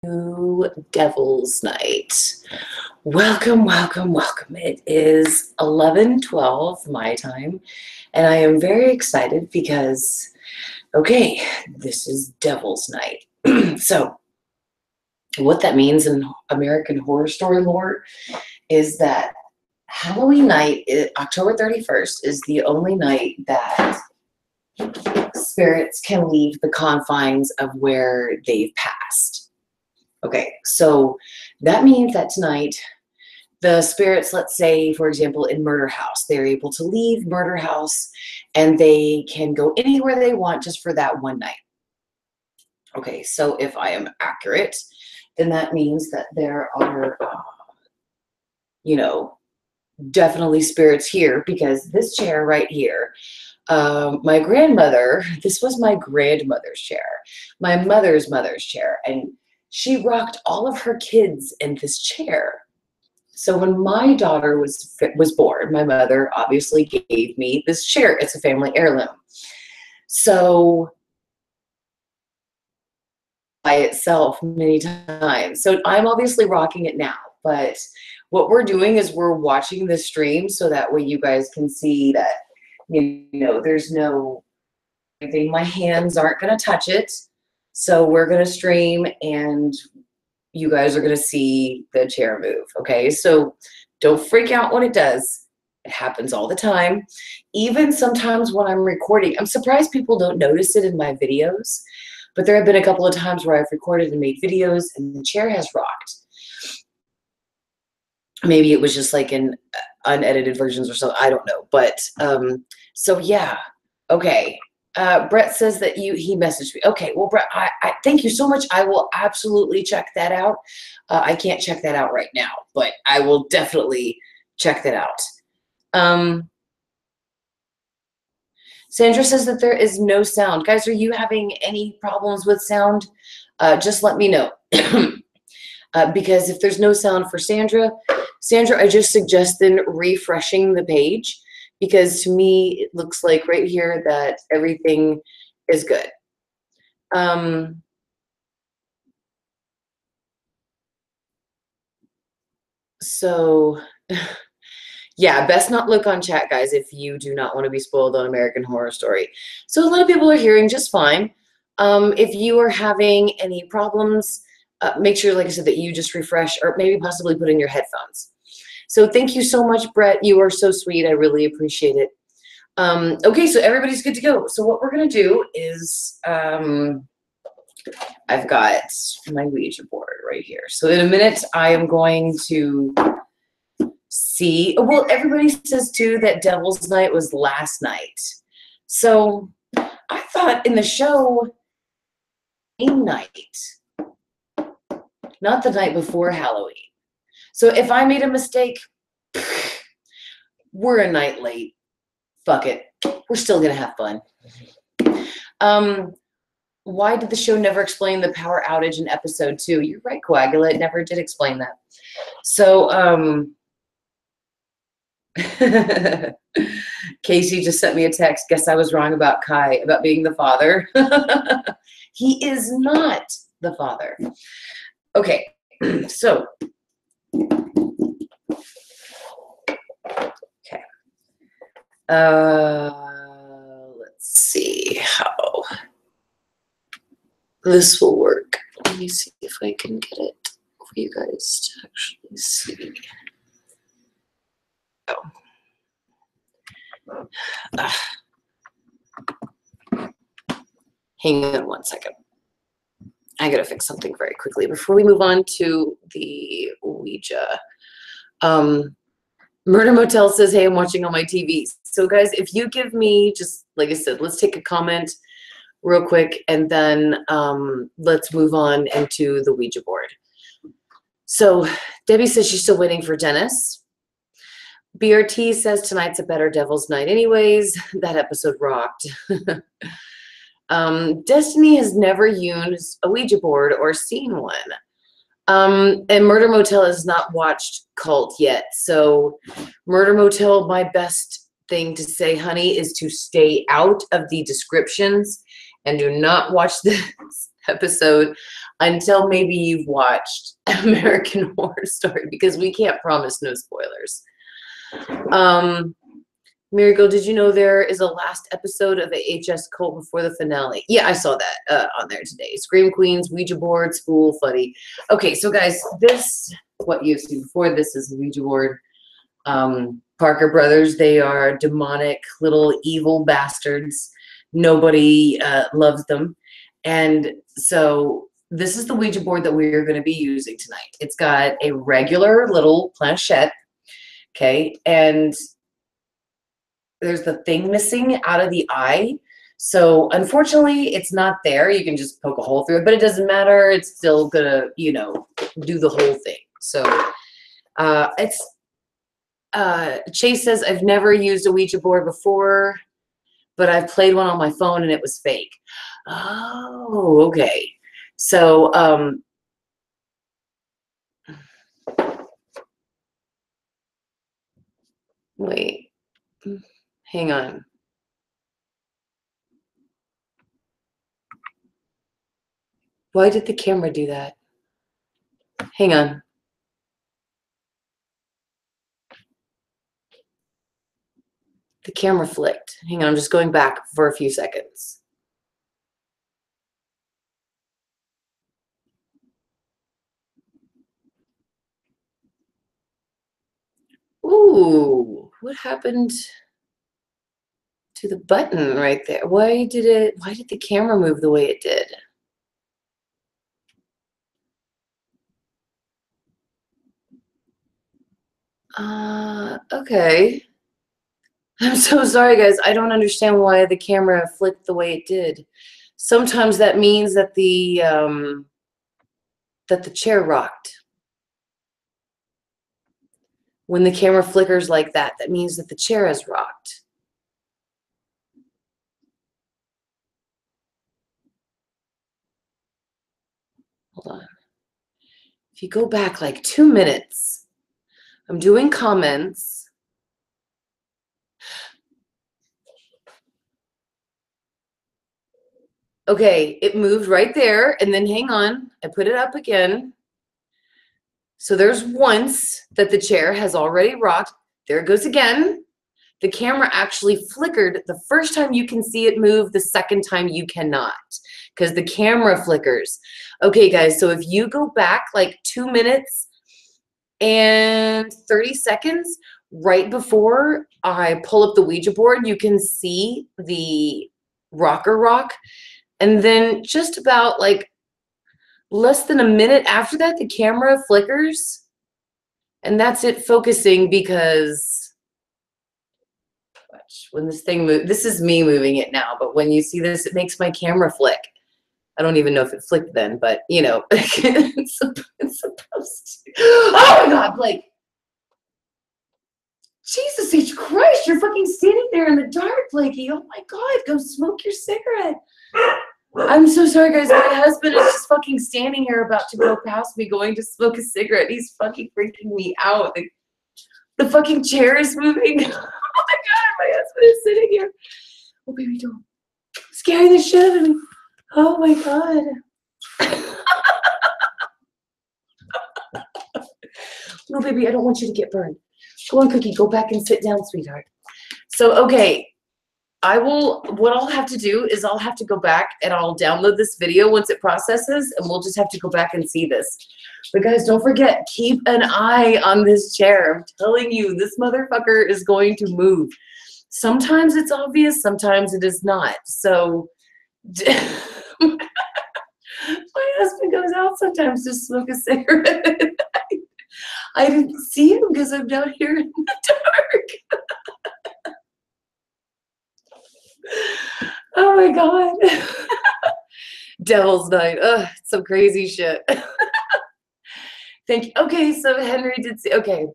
Devil's Night. Welcome, welcome, welcome. It is 11:12 my time, and I am very excited because, okay, this is Devil's Night. So, what that means in American Horror Story lore is that Halloween night, October 31st, is the only night that spirits can leave the confines of where they've passed. Okay, so that means that tonight, the spirits, let's say, for example, in Murder House, they're able to leave Murder House and they can go anywhere they want just for that one night. Okay, so if I am accurate, then that means that there are, definitely spirits here, because this chair right here, my grandmother, this was my grandmother's chair, my mother's chair, and she rocked all of her kids in this chair. So when my daughter was born, my mother obviously gave me this chair. It's a family heirloom. So by itself many times. So I'm obviously rocking it now, but what we're doing is we're watching the stream so that way you guys can see that, there's no anything. My hands aren't going to touch it. So we're going to stream and you guys are going to see the chair move. Okay, so don't freak out when it does. It happens all the time. Even sometimes when I'm recording, I'm surprised people don't notice it in my videos, but there have been a couple of times where I've recorded and made videos and the chair has rocked. Maybe it was just like in unedited versions or something. I don't know. But so yeah, okay. Brett says that he messaged me. Okay, well, Brett, I thank you so much. I will absolutely check that out. I can't check that out right now, but I will definitely check that out. Sandra says that there is no sound. Guys, are you having any problems with sound? Just let me know. Because if there's no sound for Sandra, I just suggest then refreshing the page, because to me, it looks like right here that everything is good. So, yeah, best not look on chat, guys, if you do not want to be spoiled on American Horror Story. So a lot of people are hearing just fine. If you are having any problems, make sure, like I said, that you just refresh or maybe possibly put in your headphones. So thank you so much, Brett. You are so sweet. I really appreciate it. Okay, so everybody's good to go. So what we're going to do is I've got my Ouija board right here. So in a minute, I am going to see. Well, everybody says, too, that Devil's Night was last night. So I thought in the show, night, not the night before Halloween. So if I made a mistake, we're a night late. Fuck it. We're still going to have fun. Why did the show never explain the power outage in episode 2? You're right, Coagula. It never did explain that. So, Casey just sent me a text. Guess I was wrong about Kai, about being the father. He is not the father. Okay, so. Okay. Let's see how this will work. Let me see if I can get it for you guys to actually see. Oh. Hang on one second. I gotta fix something very quickly before we move on to the Ouija. Murder Motel says, hey, I'm watching on my TV. So guys, if you give me, just like I said, let's take a comment real quick, and then let's move on into the Ouija board. So Debbie says she's still waiting for Dennis. BRT says tonight's a better Devil's Night anyways. That episode rocked. Destiny has never used a Ouija board or seen one. And Murder Motel has not watched Cult yet. So Murder Motel, my best thing to say, honey, is to stay out of the descriptions and do not watch this episode until maybe you've watched American Horror Story, because we can't promise no spoilers. MaryGirl, did you know there is a last episode of the HS Cult before the finale? Yeah, I saw that on there today. Scream Queens, Ouija board, spool, fuddy. Okay, so guys, this, what you see before this is Ouija board. Parker Brothers, they are demonic little evil bastards. Nobody loves them. And so this is the Ouija board that we're going to be using tonight. It's got a regular little planchette, okay, and there's the thing missing out of the eye. So unfortunately, it's not there. You can just poke a hole through it, but it doesn't matter. It's still gonna, you know, do the whole thing. So Chase says, I've never used a Ouija board before, but I've played one on my phone and it was fake. Oh, okay. So wait. Hang on. Why did the camera do that? Hang on. The camera flicked. Hang on, I'm just going back for a few seconds. Ooh, what happened to the button right there? Why did the camera move the way it did? Okay. I'm so sorry, guys. I don't understand why the camera flipped the way it did. Sometimes that means that the chair rocked. When the camera flickers like that, that means that the chair has rocked. Hold on. If you go back like 2 minutes, I'm doing comments. Okay, it moved right there, and then hang on, I put it up again. So there's once that the chair has already rocked. There it goes again. The camera actually flickered. The first time you can see it move, the second time you cannot, because the camera flickers. Okay, guys, so if you go back like 2 minutes and 30 seconds, right before I pull up the Ouija board, you can see the rocker rock. And then just about like less than a minute after that, the camera flickers. And that's it focusing, because watch, when this thing moves, this is me moving it now, but when you see this, it makes my camera flick. I don't even know if it flicked then, but you know, it's supposed to. Oh my God, Blake. Jesus H. Christ, you're fucking standing there in the dark, Blakey. Oh my God, go smoke your cigarette. I'm so sorry, guys. My husband is just fucking standing here about to go past me going to smoke a cigarette. He's fucking freaking me out. The fucking chair is moving. Oh my God, my husband is sitting here. Oh, baby, don't scare the shit out of me. Oh my God. No, baby, I don't want you to get burned. Go on, Cookie. Go back and sit down, sweetheart. So, okay. What I'll have to do is I'll have to go back and I'll download this video once it processes, and we'll just have to go back and see this. But guys, don't forget, keep an eye on this chair. I'm telling you, this motherfucker is going to move. Sometimes it's obvious, sometimes it is not. So my husband goes out sometimes to smoke a cigarette. I didn't see him because I'm down here in the dark. Oh my God. Devil's Night. Ugh, some crazy shit. Thank you. Okay, so Henry did see. Okay.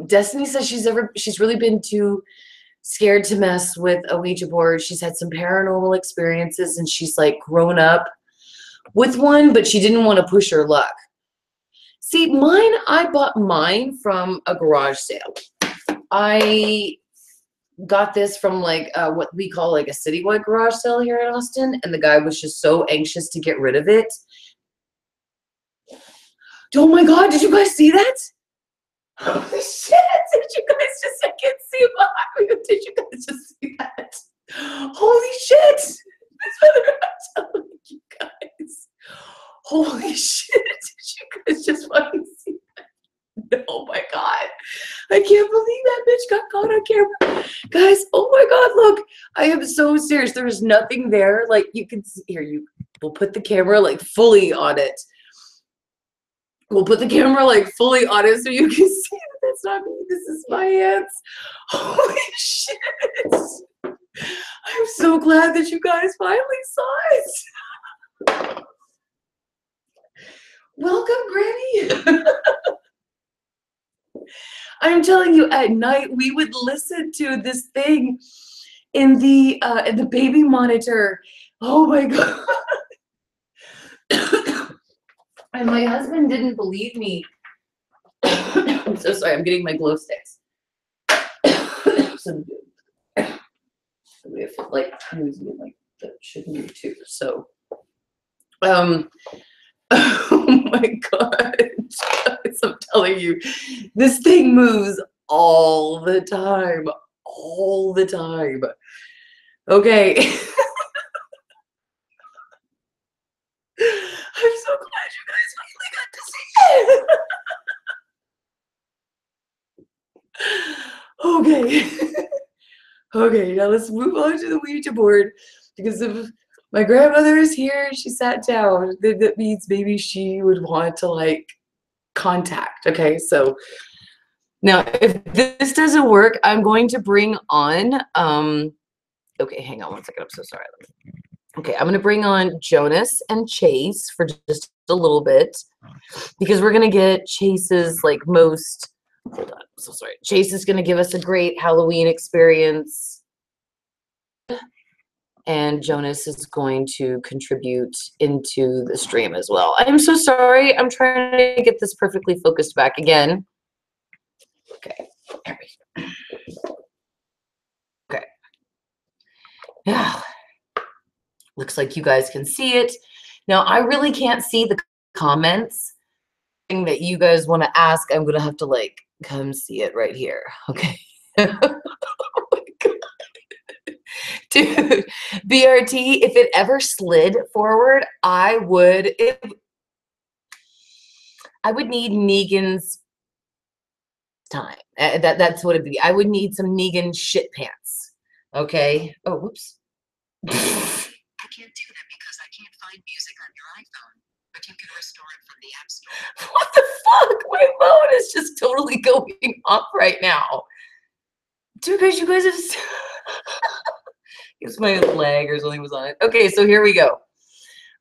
Destiny says she's really been too scared to mess with a Ouija board. She's had some paranormal experiences and she's like grown up with one, but she didn't want to push her luck. See, I bought mine from a garage sale. I got this from like what we call like a citywide garage sale here in Austin, and the guy was just so anxious to get rid of it. Oh my God, did you guys see that? Holy shit, did you guys just, I can't see behind me. Did you guys just see that? Holy shit. That's what I'm telling you guys. Holy shit, did you guys just fucking see that? Oh my God. I can't believe that bitch got caught on camera. Guys, oh my God, look. I am so serious. There is nothing there. Like you can see here, we'll put the camera like fully on it. We'll put the camera like fully on it so you can see that that's not me. This is my hands. Holy shit. I'm so glad that you guys finally saw it. Welcome, Granny. I'm telling you, at night we would listen to this thing in the baby monitor. Oh my God. And my husband didn't believe me. I'm so sorry. I'm getting my glow sticks. So we have like moving like that should move too. So, oh my God, guys, I'm telling you, this thing moves all the time, all the time. Okay. I'm so glad you guys finally got to see it. Okay. Okay, now let's move on to the Ouija board because if my grandmother is here, she sat down, that means maybe she would want to like contact. Okay, so now if this doesn't work, I'm going to bring on, okay, hang on one second, I'm so sorry. Okay, I'm gonna bring on Jonas and Chase for just a little bit because we're gonna get Chase's like most, hold on, I'm so sorry. Chase is gonna give us a great Halloween experience. And Jonas is going to contribute into the stream as well. I'm so sorry. I'm trying to get this perfectly focused back again. Okay. There we go. Okay. Yeah. Looks like you guys can see it. Now, I really can't see the comments. Thing that you guys want to ask, I'm going to have to like come see it right here. Okay. Oh my God. Dude, BRT, if it ever slid forward, I would need Negan's time. That's what it'd be. I would need some Negan shit pants. Okay. Oh, whoops. I can't do that because I can't find music on your iPhone, but you can restore it from the App Store. What the fuck? My phone is just totally going off right now. Dude, guys, you guys have. It's my leg or something was on it. Okay, so here we go.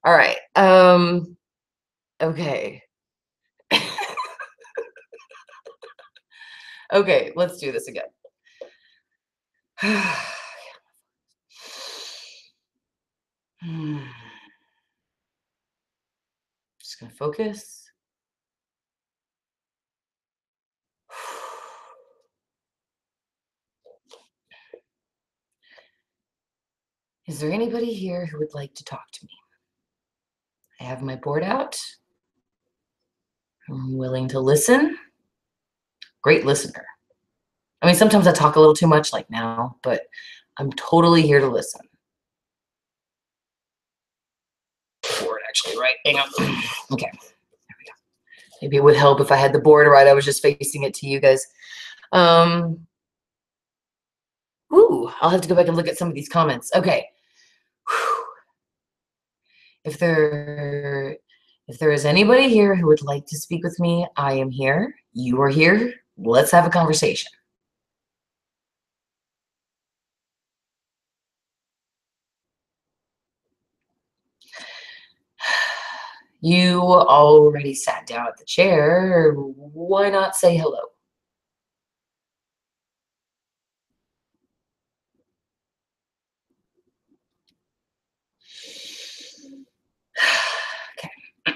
All right. Okay. Okay, let's do this again. Just gonna focus. Is there anybody here who would like to talk to me? I have my board out. I'm willing to listen. Great listener. I mean, sometimes I talk a little too much like now, but I'm totally here to listen. Board actually, right? Hang on. Okay, there we go. Maybe it would help if I had the board right. I was just facing it to you guys. Ooh, I'll have to go back and look at some of these comments. Okay. Whew. If there is anybody here who would like to speak with me, I am here. You are here. Let's have a conversation. You already sat down at the chair. Why not say hello?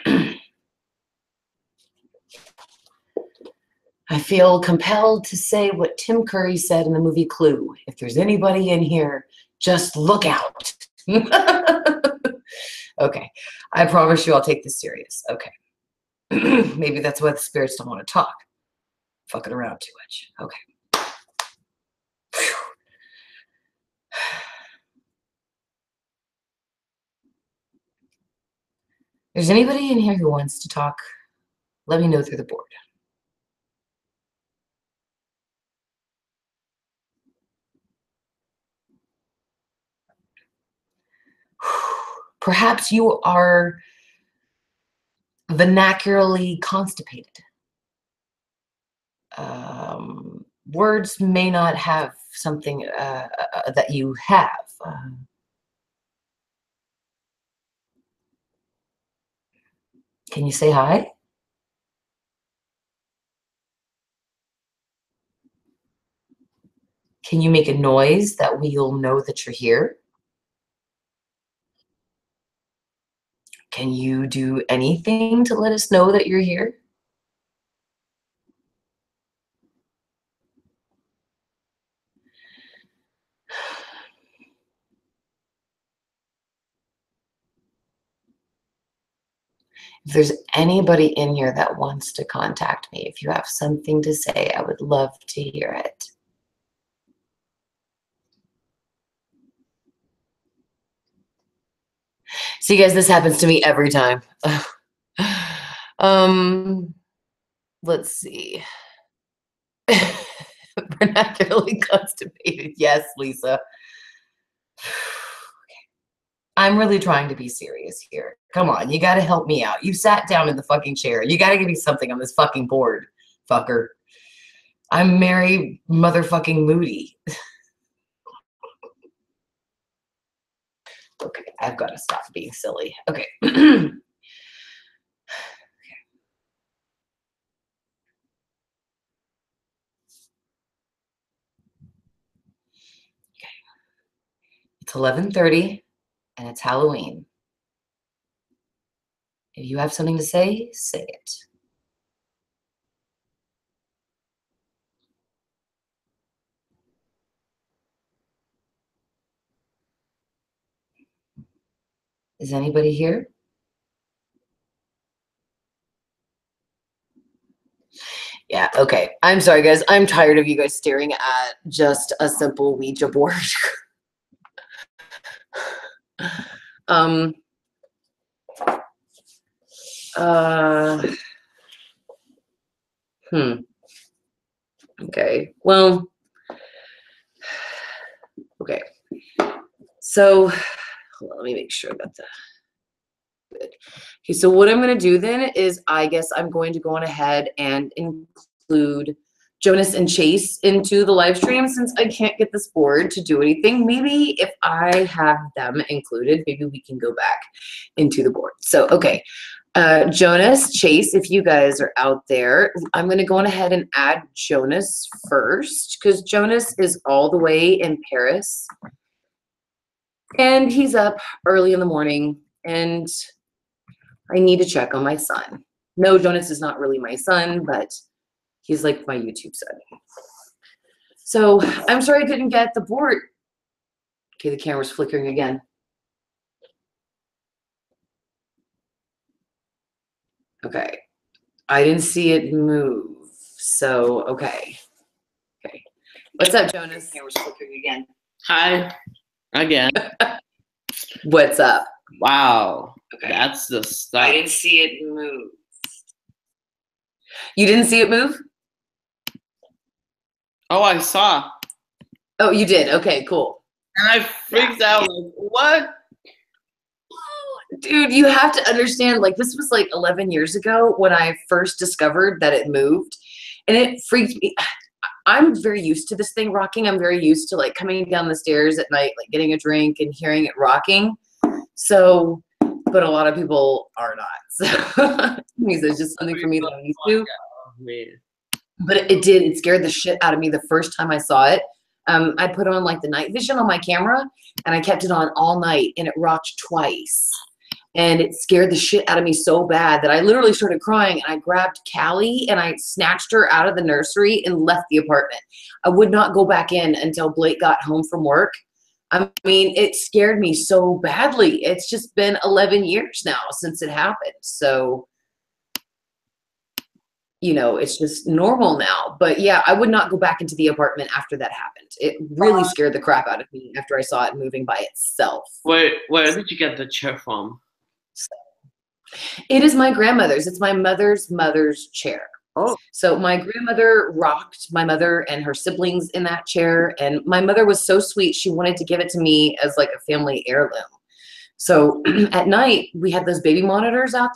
Okay. I feel compelled to say what Tim Curry said in the movie Clue. If there's anybody in here, just look out. Okay. I promise you I'll take this serious. Okay. Maybe that's why the spirits don't want to talk. Fucking around too much. Okay. Whew. There's anybody in here who wants to talk? Let me know through the board. Perhaps you are vernacularly constipated. Words may not have something that you have. Can you say hi? Can you make a noise that we'll know that you're here? Can you do anything to let us know that you're here? If there's anybody in here that wants to contact me, if you have something to say, I would love to hear it. See, guys, this happens to me every time. Let's see. Vernacularly constipated. Yes, Lisa. I'm really trying to be serious here. Come on, you gotta help me out. You sat down in the fucking chair. You gotta give me something on this fucking board, fucker. I'm Mary motherfucking Moody. Okay, I've got to stop being silly. Okay. Okay. It's 11:30 and it's Halloween. If you have something to say, say it. Is anybody here? Yeah, okay. I'm sorry, guys. I'm tired of you guys staring at just a simple Ouija board. um, Okay, well, okay. So, hold on, let me make sure that's good. Okay, so what I'm going to do then is I guess I'm going to go on ahead and include Jonas and Chase into the live stream since I can't get this board to do anything. Maybe if I have them included, maybe we can go back into the board. So, okay. Jonas, Chase, if you guys are out there, I'm going to go on ahead and add Jonas first because Jonas is all the way in Paris. And he's up early in the morning and I need to check on my son. No, Jonas is not really my son, but he's like my YouTube son. So I'm sorry I couldn't get the board. Okay, the camera's flickering again. Okay, I didn't see it move. So, okay. Okay. What's up, Jonas? The camera's flickering again. Hi, again. What's up? Wow, Okay. that's the stuff. I didn't see it move. You didn't see it move? Oh, I saw. Oh, you did? Okay, cool. And I freaked out like, what? Dude, you have to understand, like, this was like 11 years ago when I first discovered that it moved. And it freaked me. I'm very used to this thing rocking. I'm very used to, like, coming down the stairs at night, like, getting a drink and hearing it rocking. So, but a lot of people are not. So, it's just something for me that I'm used to. But it did. It scared the shit out of me the first time I saw it. I put on, like, the night vision on my camera, and I kept it on all night, and it rocked twice. And it scared the shit out of me so bad that I literally started crying, and I grabbed Callie and I snatched her out of the nursery and left the apartment. I would not go back in until Blake got home from work. I mean, it scared me so badly. It's just been 11 years now since it happened. So, you know, it's just normal now. But yeah, I would not go back into the apartment after that happened. It really scared the crap out of me after I saw it moving by itself. Where did you get the chair from? It is my grandmother's. It's my mother's chair. Oh. So my grandmother rocked my mother and her siblings in that chair. And my mother was so sweet. She wanted to give it to me as like a family heirloom. So at night, we had those baby monitors out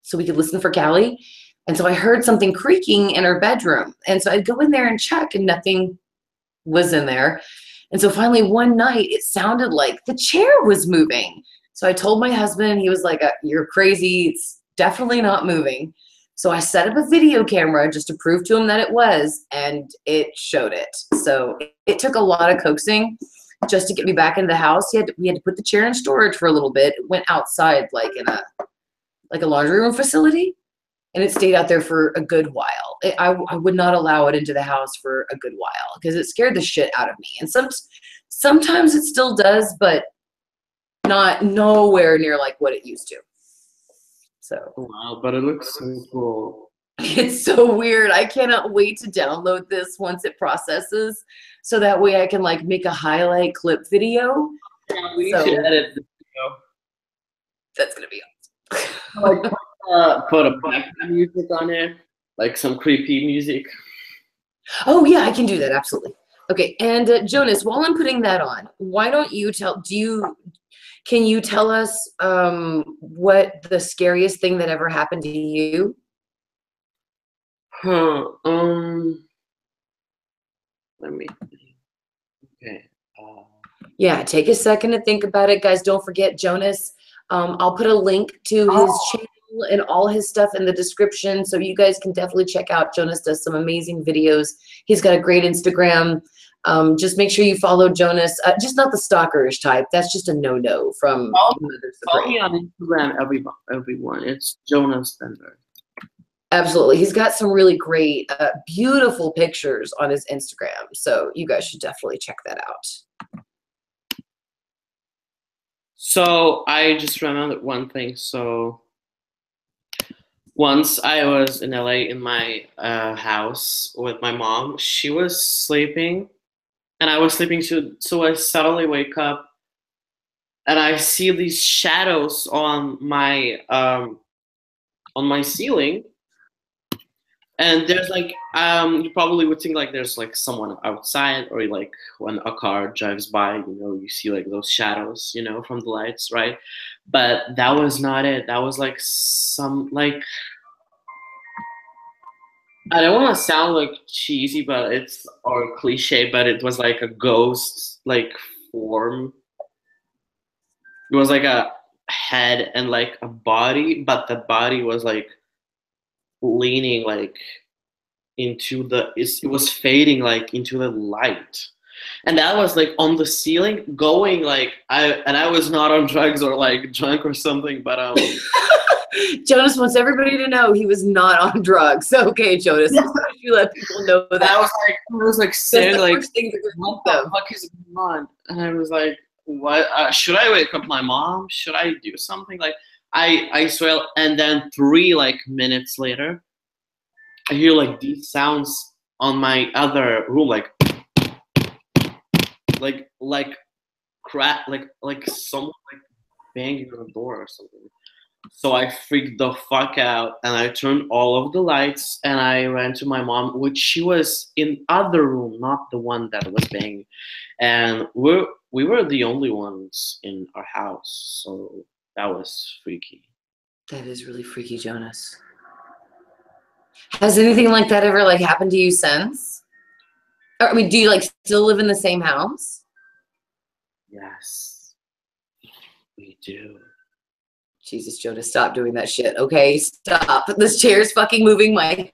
so we could listen for Callie. And so I heard something creaking in her bedroom. And so I'd go in there and check, and nothing was in there. And so finally one night, it sounded like the chair was moving. So I told my husband, he was like, you're crazy. It's definitely not moving. So I set up a video camera just to prove to him that it was, and it showed it. So it took a lot of coaxing just to get me back into the house. We had to put the chair in storage for a little bit. It went outside like in a laundry room facility, and it stayed out there for a good while. I would not allow it into the house for a good while because it scared the shit out of me. And sometimes it still does, but not nowhere near like what it used to. So wow, but it looks so cool. It's so weird. I cannot wait to download this once it processes, so that way I can like make a highlight clip video. Yeah, we should edit the video. That's gonna be awesome. Like put a background music on it, like some creepy music. Oh yeah, I can do that, absolutely. Okay, and Jonas, while I'm putting that on, why don't you can you tell us what the scariest thing that ever happened to you? Let me. Okay. Yeah, take a second to think about it, guys. Don't forget Jonas. I'll put a link to his channel and all his stuff in the description, so you guys can definitely check out. Jonas does some amazing videos. He's got a great Instagram. Just make sure you follow Jonas. Just not the stalkerish type. That's just a no-no from Follow me on Instagram, everyone. It's Jonas Bender. Absolutely. He's got some really great, beautiful pictures on his Instagram. So you guys should definitely check that out. So I just remembered one thing. So once I was in LA in my house with my mom. She was sleeping and I was sleeping too. So I suddenly wake up and I see these shadows on my ceiling. And there's like, you probably would think like there's like someone outside, or like when a car drives by, you know, you see like those shadows, you know, from the lights, right? But that was not it. That was like some, like, I don't want to sound like cheesy, but it's, or cliche, but it was like a ghost like form. It was like a head and like a body, but the body was like leaning like into the, it was fading like into the light, and that was like on the ceiling going like, I was not on drugs or like drunk or something, but Jonas wants everybody to know he was not on drugs. Okay, Jonas, you let people know that. I was like sitting like, what the fuck is going on? And I was like, what, should I wake up my mom? Should I do something? Like I swear. And then 3 like minutes later, I hear like these sounds on my other room, like crack, like someone like banging on the door or something. So I freaked the fuck out and I turned all of the lights and I ran to my mom, which she was in other room, not the one that was banging. And we were the only ones in our house, so that was freaky. That is really freaky, Jonas. Has anything like that ever like happened to you since? Or, I mean, do you like still live in the same house? Yes, we do. Jesus, Jonas, stop doing that shit. Okay, stop. This chair's fucking moving. My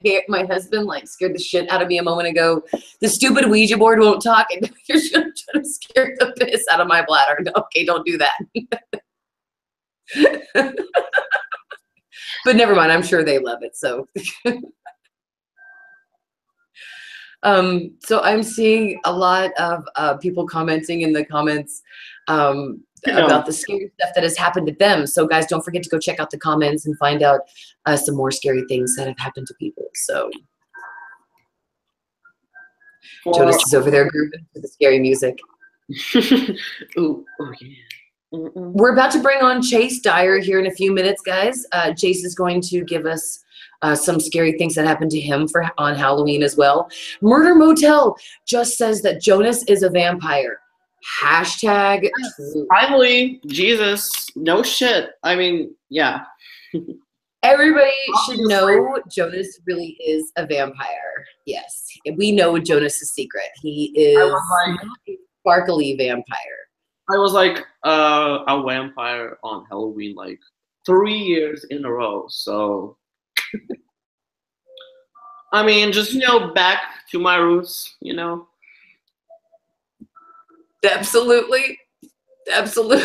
husband like scared the shit out of me a moment ago. The stupid Ouija board won't talk, and you're trying to scare the piss out of my bladder. Okay, don't do that. But never mind, I'm sure they love it. So so I'm seeing a lot of people commenting in the comments about the scary stuff that has happened to them. So guys, don't forget to go check out the comments and find out some more scary things that have happened to people. So Jonas is over there grooving to the scary music. Ooh, oh yeah. We're about to bring on Chase Dyer here in a few minutes, guys. Chase is going to give us some scary things that happened to him on Halloween as well. Murder Motel just says that Jonas is a vampire. Hashtag true. Finally, Jesus, no shit. I mean, yeah. Everybody should know Jonas really is a vampire. Yes, we know Jonas's secret. He is a sparkly vampire. I was like a vampire on Halloween like 3 years in a row. So, I mean, just, back to my roots, Absolutely. Absolutely.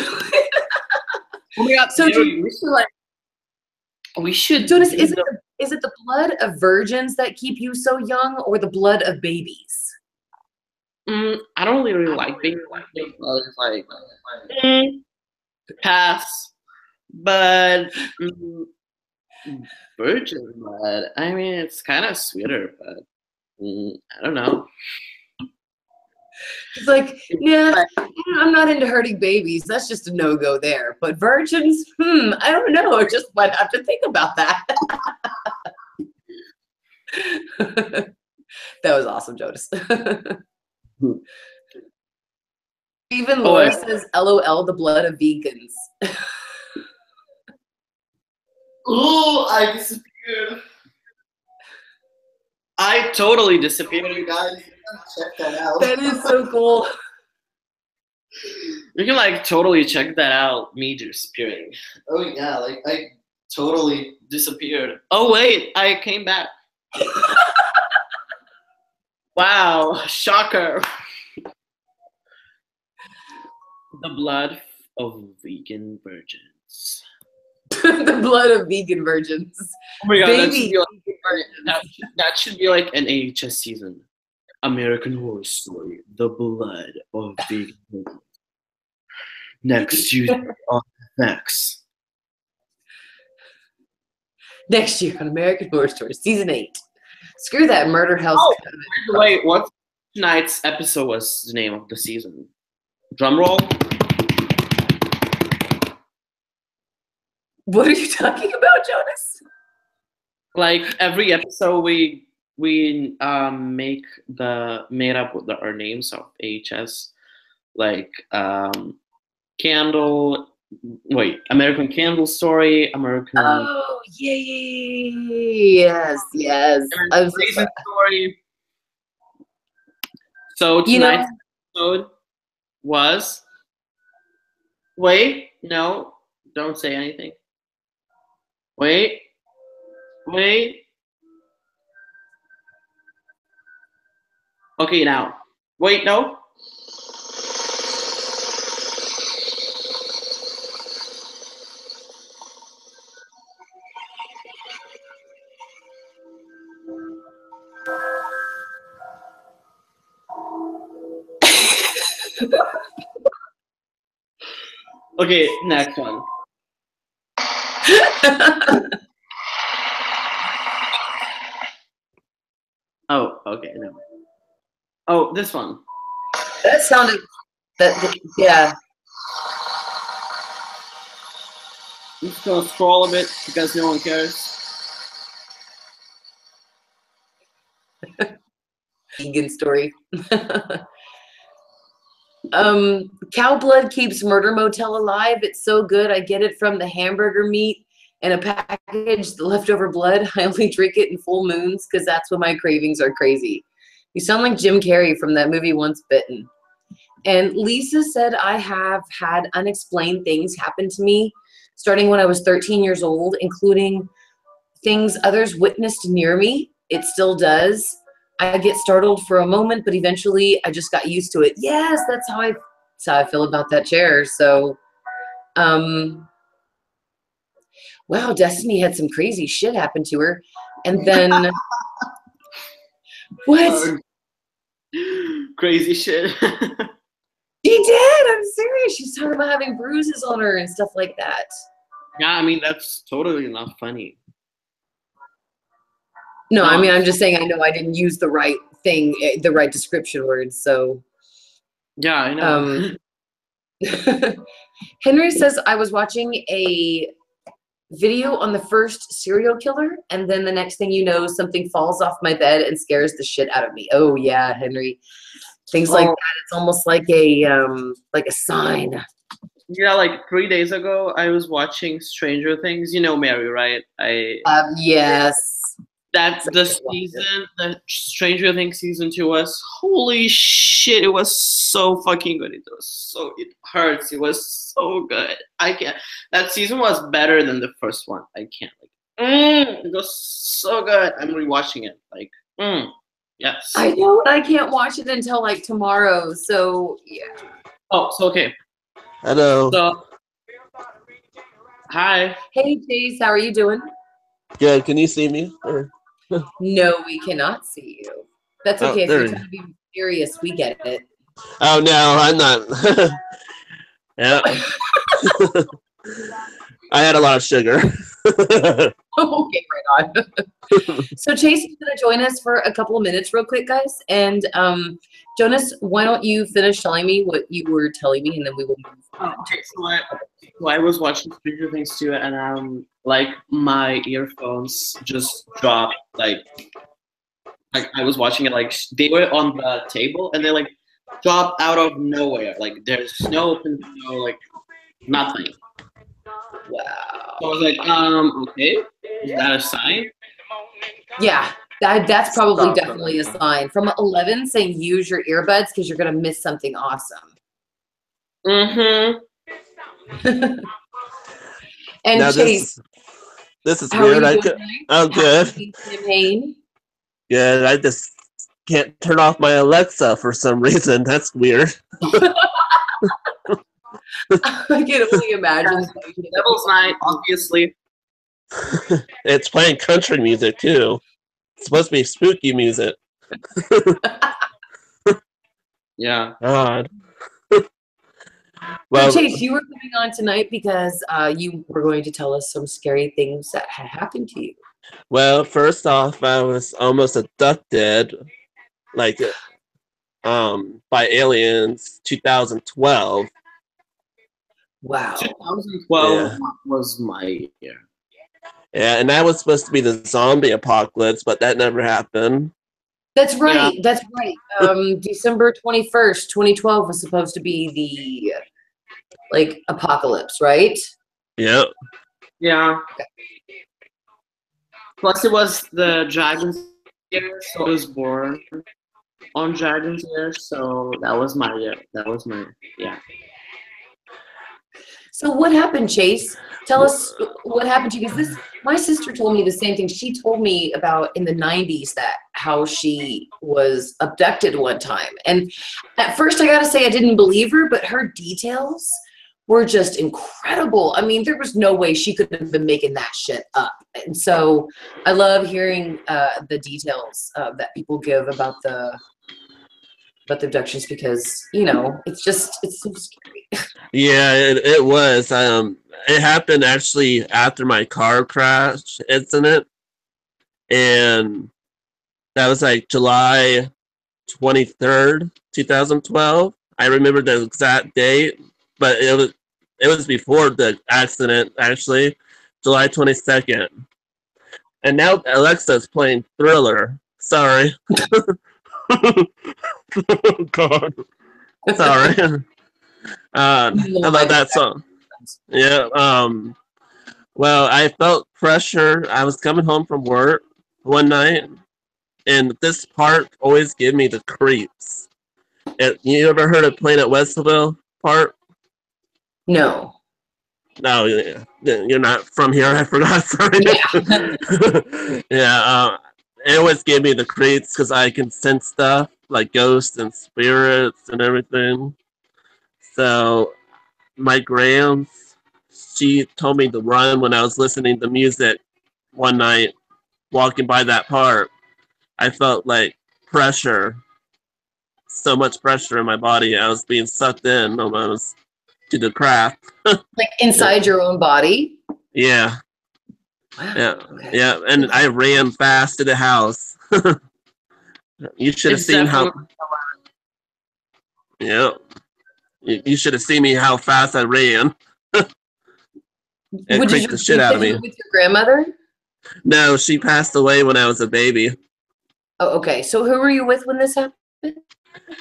Oh my God. So we should. Jonas, is it the blood of virgins that keep you so young, or the blood of babies? I don't really like being like pass, but virgin blood. I mean, it's kind of sweeter, but I don't know. It's like, yeah, I'm not into hurting babies. That's just a no-go there. But virgins, I don't know. I just might have to think about that. That was awesome, Jonas. Even Laura says, LOL, the blood of vegans. Oh, I disappeared. I totally disappeared, you guys. Check that out. That is so cool. You can totally check that out, me disappearing. Oh yeah, I totally disappeared. Oh wait, I came back. Wow, shocker. The blood of vegan virgins. The blood of vegan virgins. Oh my God, Baby that should be like an AHS season. American Horror Story, The Blood of Vegan Virgins. Next Tuesday on FX. Next year on American Horror Story, Season 8. Screw that Murder House. Oh, wait, what tonight's episode was the name of the season? Drum roll. What are you talking about, Jonas? Like every episode we made up with our names of AHS, like American Candle Story, American. Oh yeah, yes. Amazing Story. So tonight's episode was. Wait, no, don't say anything. Wait. Okay, now. Wait, no. Okay, next one. Oh, okay, no. Oh, this one. That sounded. Yeah. I'm just gonna scroll a bit because no one cares. Vegan story. Cow blood keeps Murder Motel alive. It's so good. I get it from the hamburger meat in a package. The leftover blood, I only drink it in full moons because that's when my cravings are crazy. You sound like Jim Carrey from that movie Once Bitten. And Lisa said, I have had unexplained things happen to me starting when I was 13 years old, including things others witnessed near me. It still does. I get startled for a moment, but eventually I just got used to it. Yes, that's how I feel about that chair. So, wow, Destiny had some crazy shit happen to her. And then, what? Crazy shit. She did. I'm serious. She's talking about having bruises on her and stuff like that. Yeah, I mean, that's totally not funny. No, I No. mean, I'm just saying I know I didn't use the right thing, the right description words. So, Yeah, I know. Henry says, I was watching a video on the first serial killer, and then the next thing you know, something falls off my bed and scares the shit out of me. Oh, yeah, Henry. Things like that. It's almost like a sign. Yeah, like 3 days ago, I was watching Stranger Things. You know Mary, right? Yes. That's the season, the Stranger Things season 2 was, holy shit, it was so fucking good. It hurts. It was so good. That season was better than the first one. I can't, it was so good. I'm rewatching it, yes. I know, I can't watch it until like tomorrow, so yeah. Oh, so okay. Hello. So, hi. Hey, Chase, how are you doing? Good. Can you see me? No, we cannot see you. That's okay. If you're trying to be mysterious, we get it. Oh, no, I'm not. Yeah. I had a lot of sugar. Okay, right on. So Chase is going to join us for a couple of minutes real quick, guys. And Jonas, why don't you finish telling me what you were telling me, and then we will move on. Okay, so I was watching Stranger Things too, and like my earphones just dropped. Like I was watching it, like they were on the table, and they like dropped out of nowhere. Like there's no open, no like nothing. Wow. So I was like, okay, is that a sign? Yeah, that's probably definitely a sign. From 11 saying use your earbuds because you're going to miss something awesome. Mm-hmm. And now Chase, this is how weird. are you doing? I'm good. Campaign? Good. I just can't turn off my Alexa for some reason. That's weird. I can only imagine. Devil's Night, obviously. It's playing country music too. It's supposed to be spooky music. Yeah. God. Well, Chase, you were coming on tonight because you were going to tell us some scary things that had happened to you. Well, first off, I was almost abducted, like, by aliens. 2012. Wow. 2012 was my year. Yeah, and that was supposed to be the zombie apocalypse, but that never happened. That's right. Yeah. That's right. December 21st, 2012 was supposed to be the apocalypse, right? Yep. Yeah. Plus, it was the Dragon's year, so I was born on Dragon's year, so that was my year. Yeah. So what happened, Chase? Tell us what happened to you, because my sister told me the same thing. She told me about in the 90s that how she was abducted one time. And at first I gotta say I didn't believe her, but her details were just incredible. I mean, there was no way she could have been making that shit up. And so I love hearing the details that people give about the abductions, because it's so scary. Yeah, it was. It happened actually after my car crash incident, and that was like July 23rd, 2012. I remember the exact date, but it was before the accident, actually, July 22nd. And now Alexa's playing Thriller. Sorry. Oh, God. Sorry. How about that song? Yeah. Well, I felt pressure. I was coming home from work one night, and this park always gave me the creeps. You ever heard of Planet Westville Park? No. No, you're not from here. I forgot. Sorry. Yeah. Yeah. It always gave me the creeps because I can sense stuff like ghosts and spirits and everything. So my grams she told me to run when I was listening to music one night, walking by that park. I felt like pressure, so much pressure in my body. I was being sucked in almost to the craft. Like inside your own body? Yeah, Wow. yeah, Okay. yeah. And I ran fast to the house. You should have It's seen how. definitely Yeah, you should have seen me how fast I ran. It What did creeped you the shit out of me. with your grandmother? No, she passed away when I was a baby. Oh, okay. So who were you with when this happened?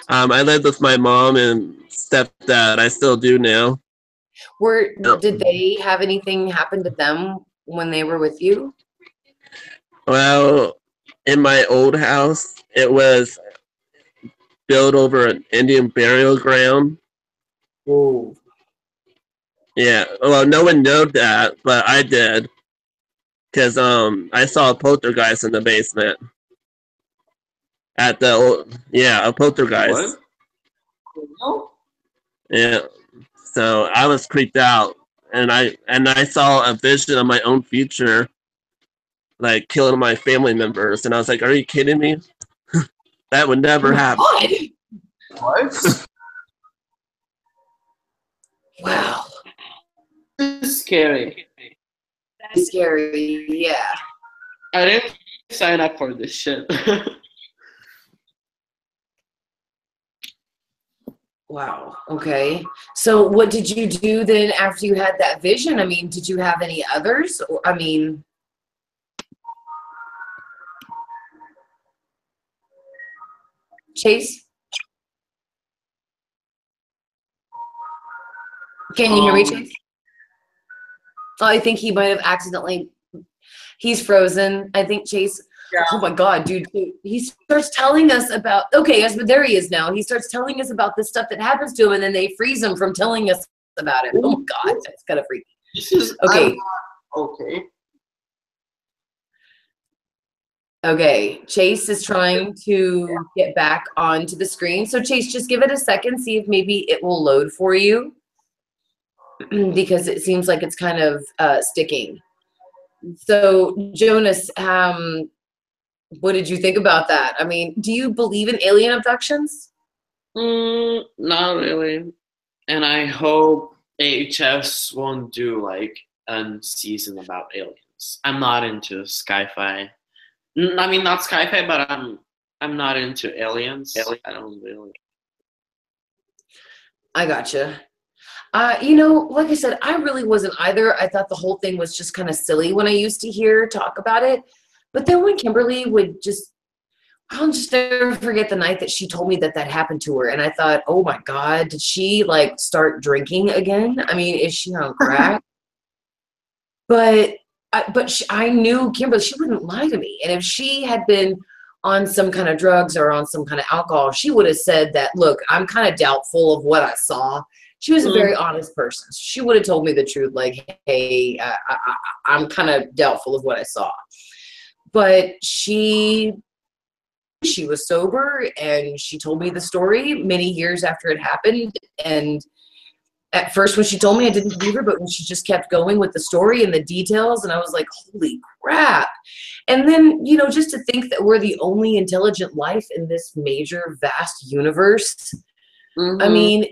I lived with my mom and stepdad. I still do now. Did they have anything happen to them when they were with you? Well, in my old house, it was built over an Indian burial ground. Whoa. Yeah. Well, no one knew that, but I did. Because I saw a poltergeist in the basement. At the old, yeah, a poltergeist. what? Yeah. So I was creeped out, and I saw a vision of my own future, like killing my family members, and I was like, "Are you kidding me? That would never happen." God. What? Wow. This is scary. That's scary. Yeah. I didn't sign up for this shit. Wow. Okay. So what did you do then after you had that vision? I mean, did you have any others? Or, I mean, Chase? Can you hear me, Chase? Oh, I think he might have accidentally. He's frozen. I think Chase. Yeah. Oh my God, dude. He starts telling us about. Okay, yes, but there he is now. He starts telling us about the stuff that happens to him, and then they freeze him from telling us about it. Oh my God, that's kind of freaky. This is Okay. Okay. Okay, Chase is trying to get back onto the screen. So Chase, just give it a second, see if maybe it will load for you because it seems like it's kind of sticking. So Jonas, what did you think about that? I mean, do you believe in alien abductions? Not really. And I hope AHS won't do like a season about aliens. I'm not into sci-fi. I mean, not sci-fi, but I'm not into aliens. I don't really. I gotcha. You know, like I said, I really wasn't either. I thought the whole thing was just kind of silly when I used to hear talk about it. But then when Kimberly would just, I'll just never forget the night that she told me that that happened to her. And I thought, oh my God, did she like start drinking again? I mean, is she on crack? But I knew Kimberly, she wouldn't lie to me. And if she had been on some kind of drugs or on some kind of alcohol, she would have said that, look, I'm kind of doubtful of what I saw. She was a very honest person. She would have told me the truth, like, hey, I'm kind of doubtful of what I saw. But she was sober, and she told me the story many years after it happened. And at first when she told me, I didn't believe her, but when she just kept going with the story and the details, and I was like, holy crap. And then, you know, just to think that we're the only intelligent life in this major, vast universe. I mean,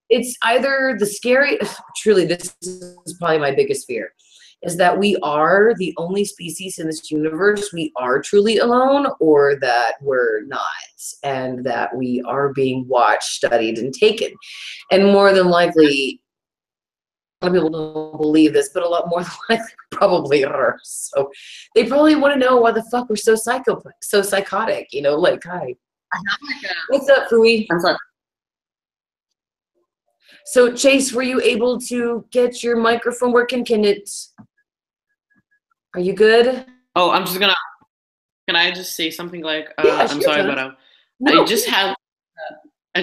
it's either the scary, truly, this is probably my biggest fear, is that we are the only species in this universe, we are truly alone, or that we're not, and that we are being watched, studied, and taken. And more than likely, a lot of people don't believe this, but a lot more than likely probably are. So they probably want to know why the fuck we're so psychotic, you know, like, hi. What's up, Fui? I'm sorry. So Chase, were you able to get your microphone working? Are you good? Oh, can I just say something like, Yeah, I'm sure, sorry, Jonas. but No. I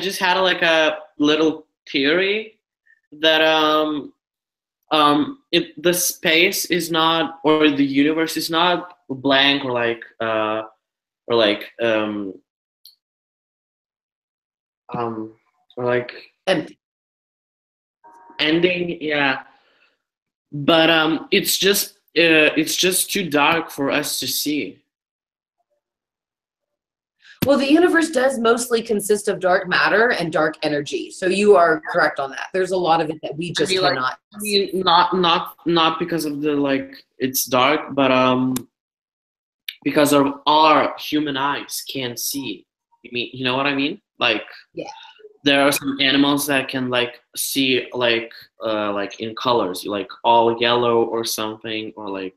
just had like a little theory that the space is not, or the universe is not blank or like or like Empty. ending. Yeah, But it's just too dark for us to see. Well, the universe does mostly consist of dark matter and dark energy. So you are correct on that. There's a lot of it that we just cannot see. Not because of the like it's dark, but because of our human eyes can't see. You know what I mean? Like, yeah, there are some animals that can like see like in colors, like all yellow or something, or like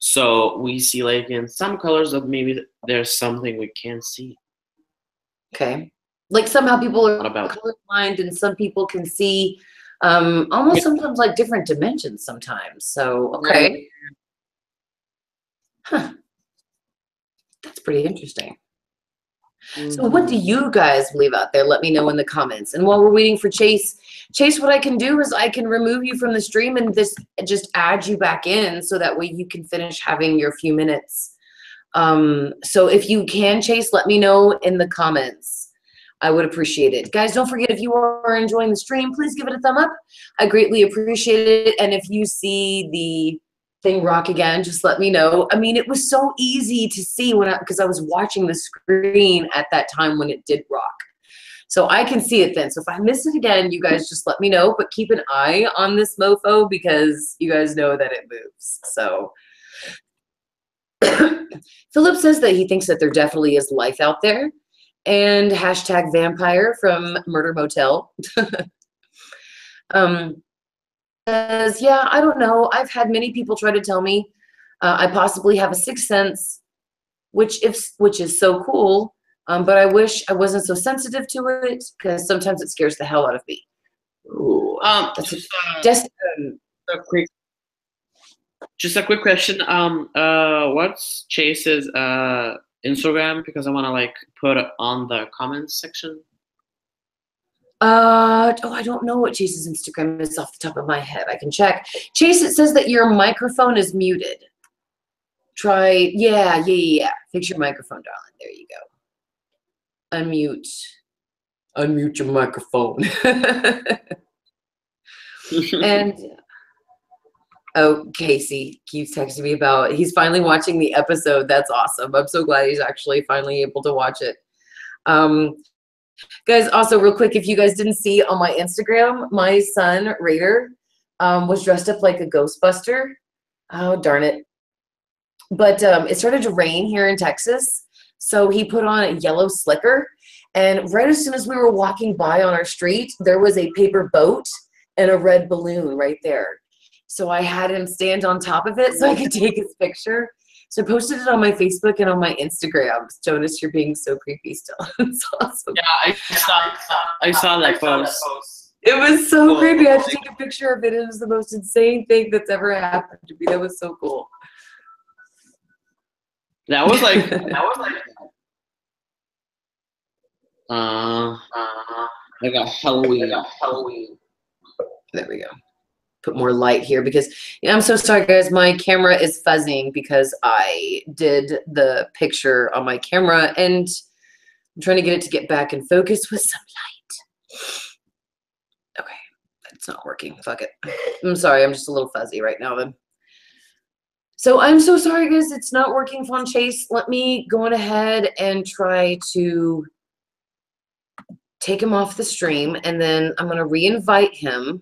so we see like in some colors that maybe there's something we can't see. Okay. Like somehow people are What about colorblind and some people can see almost sometimes like different dimensions sometimes. So, okay. Huh. That's pretty interesting. So what do you guys believe out there? Let me know in the comments. And while we're waiting for Chase, what I can do is I can remove you from the stream and just add you back in so that way you can finish having your few minutes. So if you can, Chase, let me know in the comments. I would appreciate it. Guys, don't forget, if you are enjoying the stream, please give it a thumb up. I greatly appreciate it. And if you see the thing rock again, just let me know. I mean, it was so easy to see because I was watching the screen at that time when it did rock. So I can see it then. So if I miss it again, you guys just let me know. But keep an eye on this mofo because you guys know that it moves. So Philip says that he thinks that there definitely is life out there. And hashtag vampire from Murder Motel. Says, yeah, I don't know. I've had many people try to tell me I possibly have a sixth sense, which is so cool. But I wish I wasn't so sensitive to it because sometimes it scares the hell out of me. Ooh, just a quick question. What's Chase's Instagram? Because I want to like put it on the comments section. I don't know what Chase's Instagram is off the top of my head. I can check. Chase, it says that your microphone is muted. Try, yeah. Fix your microphone, darling. There you go. Unmute your microphone. And Casey keeps texting me about he's finally watching the episode. That's awesome. I'm so glad he's actually finally able to watch it. Guys, also real quick, if you guys didn't see on my Instagram, my son Raider was dressed up like a Ghostbuster. Oh, darn it. But it started to rain here in Texas, so he put on a yellow slicker, and right as soon as we were walking by on our street, there was a paper boat and a red balloon right there. So I had him stand on top of it so I could take his picture. So I posted it on my Facebook and on my Instagram. Jonas, you're being so creepy still. It's awesome. Yeah, I saw that post. It was so creepy. I had to take a picture of it. It was the most insane thing that's ever happened to me. That was so cool. That was like like a Halloween. There we go. Put more light here because I'm so sorry, guys. My camera is fuzzing because I did the picture on my camera and I'm trying to get it to get back in focus with some light. Okay, it's not working. Fuck it. I'm sorry. I'm just a little fuzzy right now then. So I'm so sorry, guys. It's not working on Chase. Let me go on ahead and try to take him off the stream and then I'm going to re-invite him.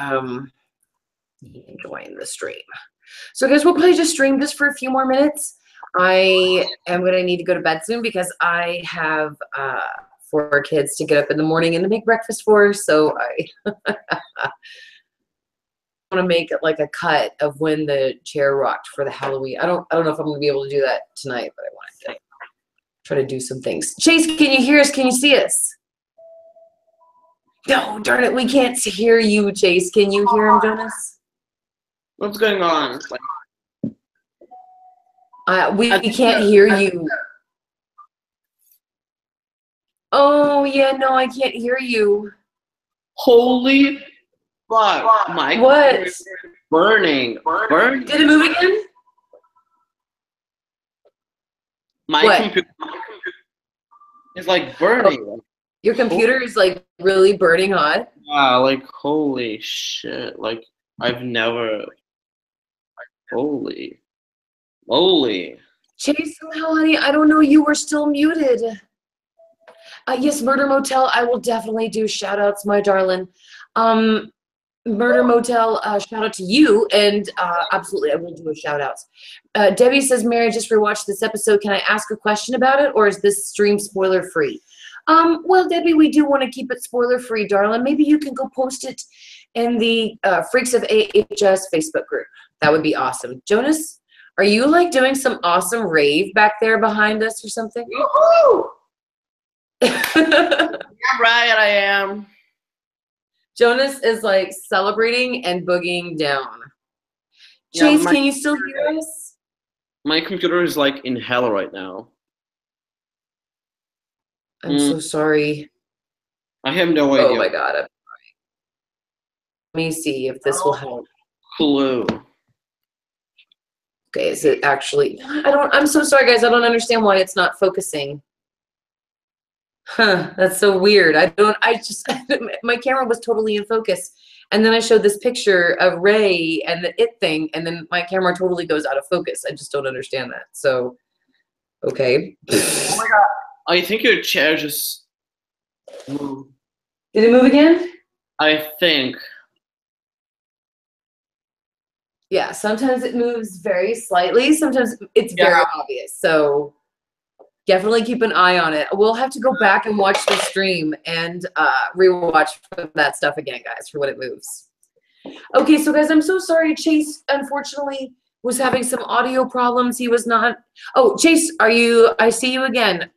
Join the stream. So guys, we'll probably just stream this for a few more minutes. I am going to need to go to bed soon because I have 4 kids to get up in the morning and to make breakfast for. So I want to make it like a cut of when the chair rocked for the Halloween. I don't know if I'm going to be able to do that tonight, but I want to try to do some things. Chase, can you hear us? Can you see us? No, darn it, we can't hear you, Chase. Can you hear him, Jonas? What's going on? We can't hear you. Oh, yeah, no, I can't hear you. Holy fuck. My what? Burning. Did it move again? My computer is like burning. Your computer is like really burning hot. Yeah, like holy shit. Like I've never holy moly. Chase, somehow, honey, I don't know. You were still muted. Yes, Murder Motel. I will definitely do shout outs, my darling. Murder Motel, shout out to you, and absolutely, I will do a shout outs. Debbie says, Mary, just rewatched this episode. Can I ask a question about it, or is this stream spoiler free? Well, Debbie, we do want to keep it spoiler free, darling. Maybe you can go post it in the Freaks of AHS Facebook group. That would be awesome. Jonas, are you like doing some awesome rave back there behind us or something? Woohoo! Yeah, right, I am. Jonas is like celebrating and boogieing down. Yeah, Chase, can you still hear us? My computer is like in hell right now. I'm so sorry. I have no idea. Oh my God, I'm sorry. Let me see if this will help. Clue. Okay, is it actually? I'm so sorry, guys. I don't understand why it's not focusing. Huh, that's so weird. My camera was totally in focus. And then I showed this picture of Ray and the it thing, and then my camera totally goes out of focus. I just don't understand that. So, okay. Oh my God. I think your chair just moved. Did it move again? I think. Yeah, sometimes it moves very slightly. Sometimes it's very obvious. So definitely keep an eye on it. We'll have to go back and watch the stream and rewatch that stuff again, guys, for when it moves. Okay, so guys, I'm so sorry. Chase, unfortunately, was having some audio problems. He was not. Oh, Chase, I see you again.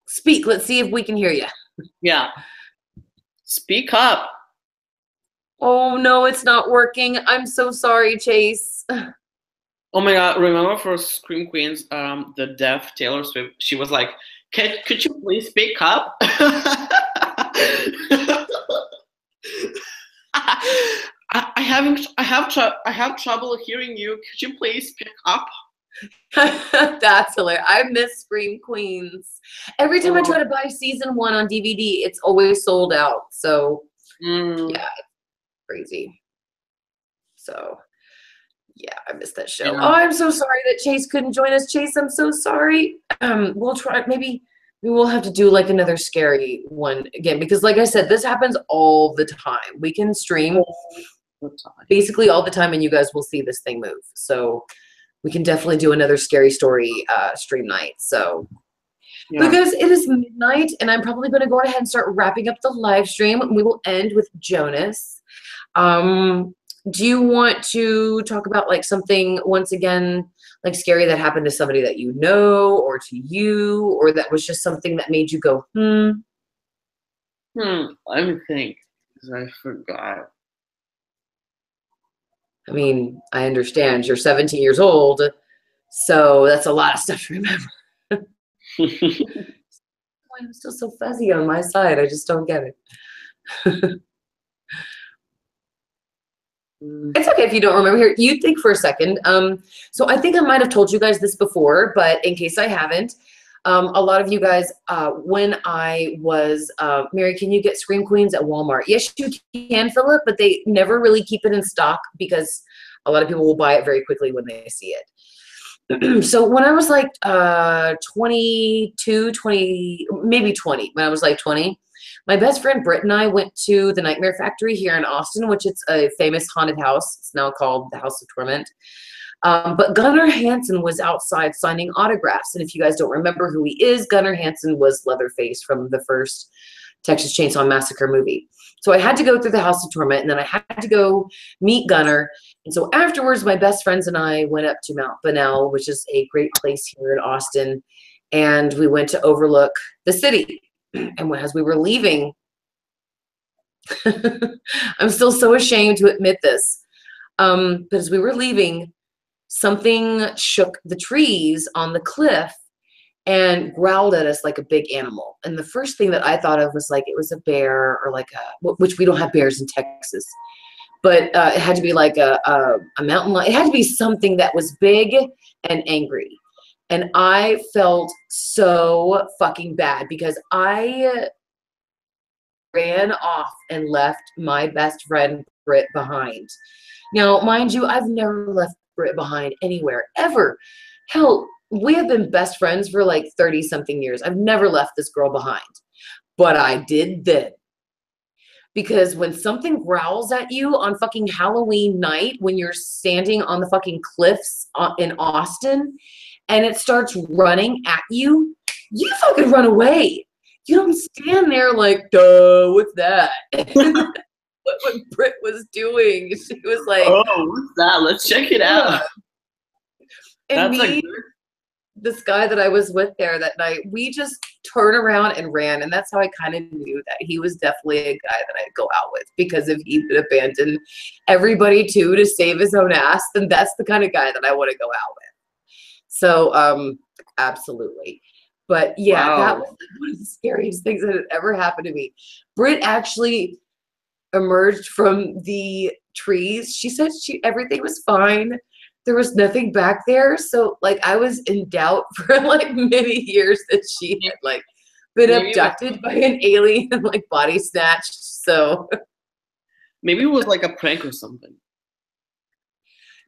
Speak. Let's see if we can hear you. Yeah. Speak up. Oh, no, it's not working. I'm so sorry, Chase. Oh my God! Remember for Scream Queens, the deaf Taylor Swift? She was like, "Could you please speak up?" I have trouble hearing you. Could you please speak up? That's hilarious. I miss Scream Queens. Every time I try to buy season 1 on DVD, it's always sold out. So yeah, it's crazy. So. Yeah, I missed that show. Yeah. Oh, I'm so sorry that Chase couldn't join us. Chase, I'm so sorry. We'll try. Maybe we will have to do like another scary one again because, like I said, this happens all the time. We can stream basically all the time, and you guys will see this thing move. So we can definitely do another scary story stream night. So because it is midnight, and I'm probably going to go ahead and start wrapping up the live stream. We will end with Jonas. Do you want to talk about like something once again, like scary that happened to somebody that you know or to you, or that was just something that made you go, Let me think, because I forgot. I mean, I understand you're 17 years old, so that's a lot of stuff to remember. I'm still so fuzzy on my side. I just don't get it. It's okay if you don't remember. Here, you think for a second. So I think I might have told you guys this before, but in case I haven't, a lot of you guys, when I was, Mary, can you get Scream Queens at Walmart? Yes, you can, Philip, but they never really keep it in stock because a lot of people will buy it very quickly when they see it. So when I was like 22, 20, maybe 20, when I was like 20, my best friend Britt and I went to the Nightmare Factory here in Austin, which is a famous haunted house. It's now called the House of Torment. But Gunnar Hansen was outside signing autographs. And if you guys don't remember who he is, Gunnar Hansen was Leatherface from the first Texas Chainsaw Massacre movie. So I had to go through the House of Torment, and then I had to go meet Gunnar. And so afterwards, my best friends and I went up to Mount Bunnell, which is a great place here in Austin. And we went to overlook the city. And as we were leaving, I'm still so ashamed to admit this, but as we were leaving, something shook the trees on the cliff and growled at us like a big animal. And the first thing that I thought of was like it was a bear or like which we don't have bears in Texas, but it had to be like a mountain lion. It had to be something that was big and angry. And I felt so fucking bad because I ran off and left my best friend Britt behind. Now, mind you, I've never left Britt behind anywhere, ever. Hell, we have been best friends for like 30 something years. I've never left this girl behind. But I did then. Because when something growls at you on fucking Halloween night, when you're standing on the fucking cliffs in Austin, and it starts running at you, you fucking run away. You don't stand there like, duh, what's that? what Britt was doing. She was like, oh, what's that? Let's check it out. And That's me, this guy that I was with there that night, we just turned around and ran. And that's how I kind of knew that he was definitely a guy that I'd go out with, because if he would abandon everybody too to save his own ass, then that's the kind of guy that I want to go out with. So, absolutely. But yeah, Wow. that was one of the scariest things that had ever happened to me. Britt actually emerged from the trees. She said everything was fine. There was nothing back there. So like I was in doubt for like many years that she had like been abducted by an alien and like body snatched. So maybe it was like a prank or something.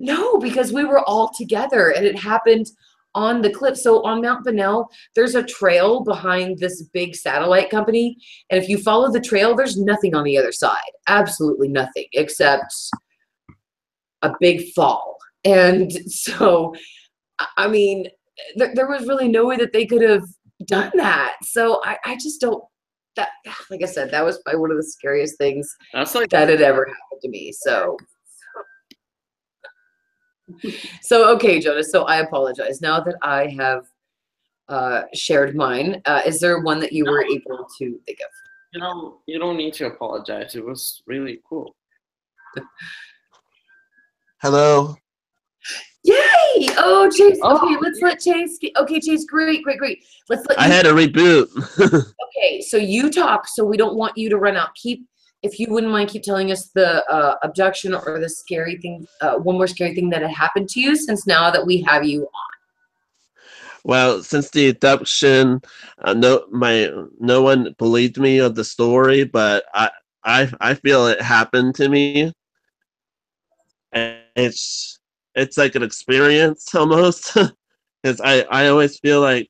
No, because we were all together and it happened on the cliff. So on Mount Bunnell, there's a trail behind this big satellite company. And if you follow the trail, there's nothing on the other side. Absolutely nothing except a big fall. And so, I mean, there was really no way that they could have done that. So I just don't, that, like I said, that was probably one of the scariest things That's like that had ever happened to me. So okay, Jonas, so I apologize. Now that I have shared mine, is there one that you were able to think of? You don't need to apologize. It was really cool. Hello. Yay! Oh, Chase. Okay, let's let Chase. Okay, Chase. Great. Let's let. I had to reboot. Okay, so you talk. So we don't want you to run out. If you wouldn't mind, keep telling us the abduction or the scary thing. One more scary thing that had happened to you, since now that we have you on. Well, since the abduction, no one believed me of the story, but I feel it happened to me. And it's like an experience almost, because I always feel like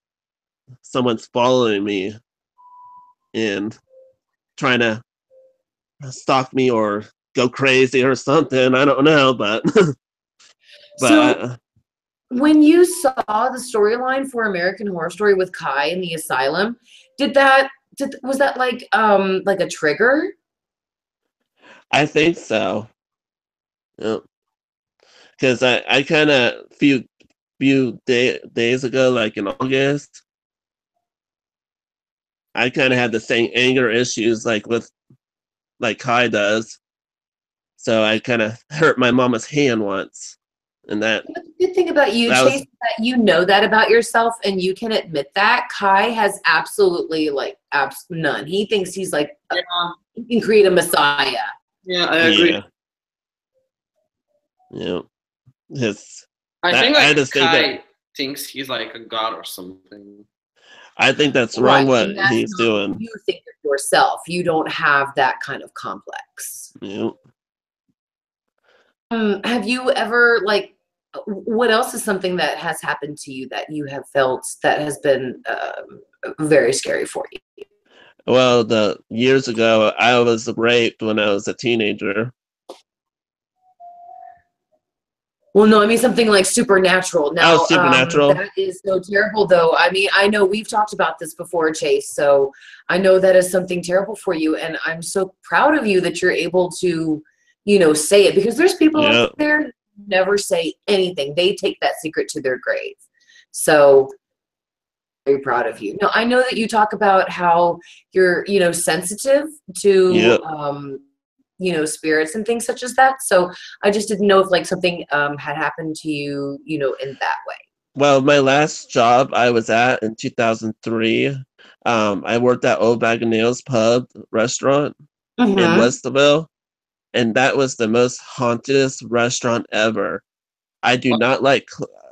someone's following me and trying to stalk me or go crazy or something. I don't know, but when you saw the storyline for American Horror Story with Kai in the asylum, was that like a trigger? I think so. Yeah. Because I kind of few days ago, like in August, I kind of had the same anger issues like Kai does. So I kind of hurt my mama's hand once. And that. The good thing about you, Chase, is that you know that about yourself and you can admit that. Kai has absolutely none. He thinks he's like, he can create a messiah. Yeah, I agree. Yeah. I think Kai thinks he's like a god or something. I think that's wrong what he's doing. You think of yourself. You don't have that kind of complex. Yeah. Have you ever what else is something that has happened to you that you have felt that has been very scary for you? Well, years ago, I was raped when I was a teenager. Well, no, I mean something like supernatural. Now, supernatural. That is so terrible, though. I mean, I know we've talked about this before, Chase, so I know that is something terrible for you, and I'm so proud of you that you're able to, say it, because there's people out there who never say anything. They take that secret to their grave. So, very proud of you. Now, I know that you talk about how you're, sensitive to, spirits and things such as that. So I just didn't know if something had happened to you, in that way. Well, my last job I was at in 2003, I worked at Old Bag of Nails Pub restaurant in Westerville, and that was the most haunted restaurant ever. I do not like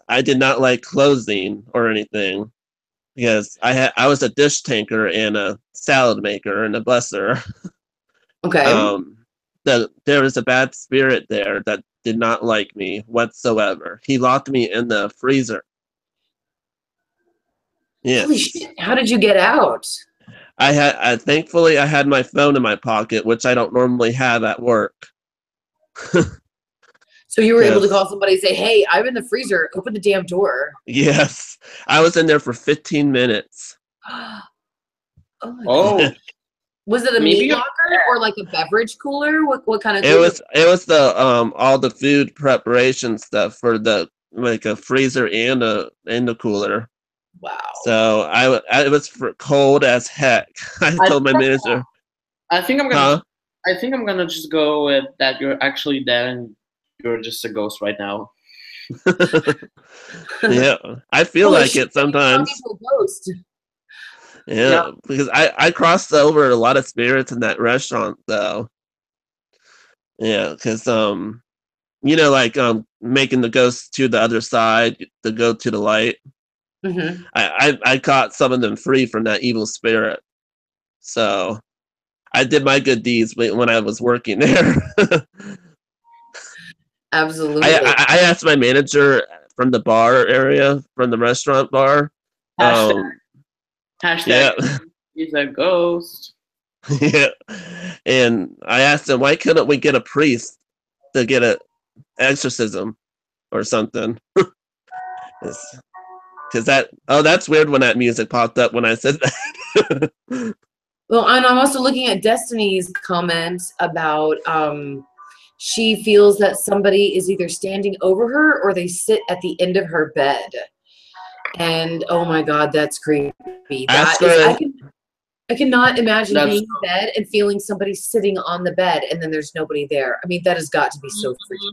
I did not like closing or anything because I was a dish tanker and a salad maker and a blesser. Okay. There was a bad spirit there that did not like me whatsoever. He locked me in the freezer. Holy Yes. shit! How did you get out? Thankfully I had my phone in my pocket, which I don't normally have at work. So you were able to Yes. call somebody and say, "Hey, I'm in the freezer. Open the damn door." Yes. I was in there for 15 minutes. Oh my God. Oh, Was it a maybe meat you're- locker or like a beverage cooler? What kind of It cooler? was the all the food preparation stuff for the like a freezer and the cooler. Wow. So it was cold as heck. I I told my think manager, I think I'm gonna. huh? I think I'm gonna just go with that. You're actually dead and you're just a ghost right now. Yeah, I feel Holy like shit, it you turned sometimes. into a ghost. Yeah, because I crossed over a lot of spirits in that restaurant though. Yeah, because like making the ghosts to the other side to go to the light. Mm-hmm. I caught some of them free from that evil spirit. So I did my good deeds when I was working there. Absolutely. I asked my manager from the bar area, from the restaurant bar. Hashtag, Yeah, he's a ghost. yeah. And I asked him, why couldn't we get a priest to get an exorcism or something? Because that's weird when that music popped up when I said that. Well, and I'm also looking at Destiny's comments about she feels that somebody is either standing over her or they sit at the end of her bed. And oh my God, that's creepy. Ask That is, her. I cannot imagine That's- being in bed and feeling somebody sitting on the bed and then there's nobody there. I mean, that has got to be so freaky.